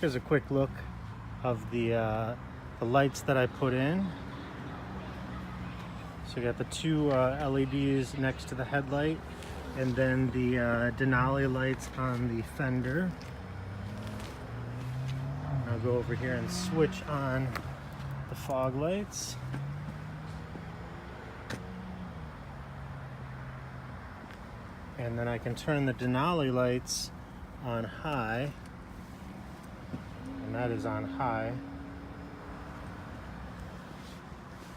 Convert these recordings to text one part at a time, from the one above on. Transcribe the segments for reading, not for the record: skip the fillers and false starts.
Here's a quick look of the lights that I put in. So we got the two LEDs next to the headlight, and then the Denali lights on the fender. I'll go over here and switch on the fog lights. And then I can turn the Denali lights on high. And that is on high.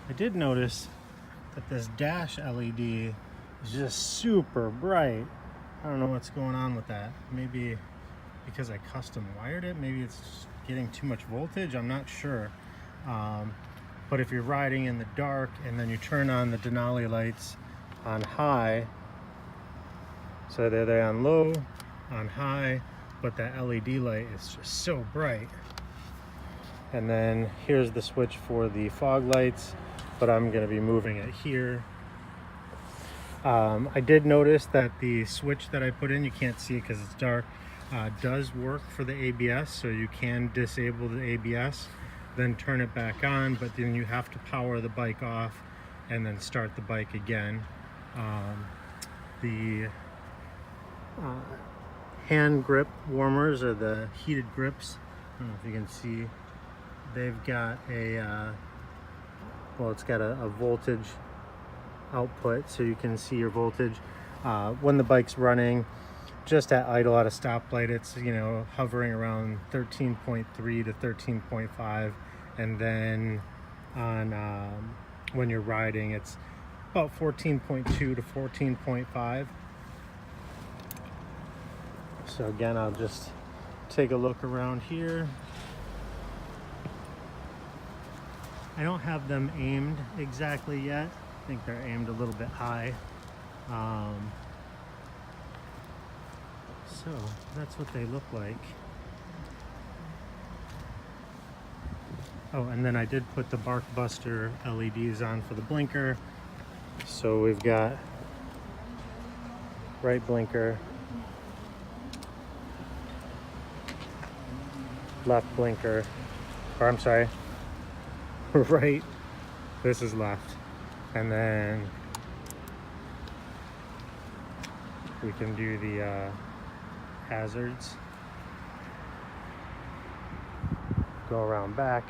I did notice that this dash LED is just super bright. I don't know what's going on with that. Maybe because I custom wired it, maybe it's getting too much voltage, I'm not sure. But if you're riding in the dark and then you turn on the Denali lights on high, so they're on low, on high, but that LED light is just so bright. And then here's the switch for the fog lights, but I'm going to be moving it here. I did notice that the switch that I put in, you can't see it because it's dark, does work for the ABS, so you can disable the ABS, then turn it back on, but then you have to power the bike off and then start the bike again. The hand grip warmers, or the heated grips, I don't know if you can see, they've got a well, it's got a voltage output, so you can see your voltage when the bike's running. Just at idle at a stoplight, it's, you know, hovering around 13.3 to 13.5, and then on when you're riding, it's about 14.2 to 14.5. So again, I'll just take a look around here. I don't have them aimed exactly yet. I think they're aimed a little bit high. So that's what they look like. Oh, and then I did put the Bark Buster LEDs on for the blinker. So we've got right blinker, left blinker, or I'm sorry, right, this is left, and then we can do the hazards, go around back,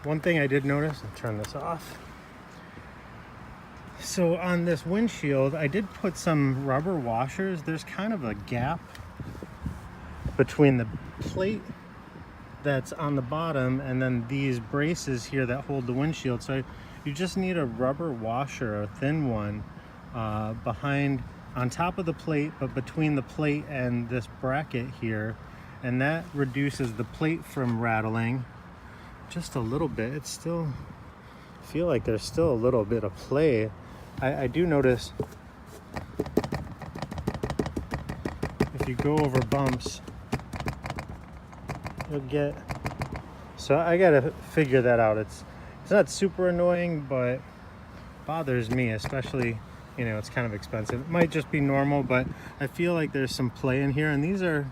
one thing I did notice, I'll turn this off. So on this windshield, I did put some rubber washers. There's kind of a gap between the plate that's on the bottom and then these braces here that hold the windshield. So you just need a rubber washer, a thin one, behind, on top of the plate, but between the plate and this bracket here. And that reduces the plate from rattling just a little bit. It's still, I feel like there's still a little bit of play. I do notice if you go over bumps, you'll get, so I gotta figure that out. It's not super annoying, but bothers me, especially, you know, it's kind of expensive. It might just be normal, but I feel like there's some play in here, and these are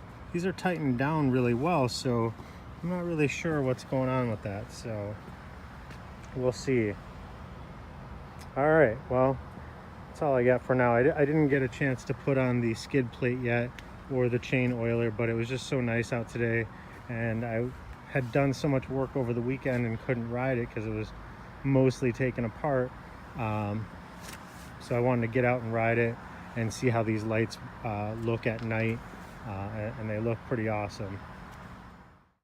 tightened down really well, so I'm not really sure what's going on with that, so we'll see. All right, well, that's all I got for now. I didn't get a chance to put on the skid plate yet or the chain oiler, but it was just so nice out today, and I had done so much work over the weekend and couldn't ride it because it was mostly taken apart. So I wanted to get out and ride it and see how these lights look at night, and they look pretty awesome.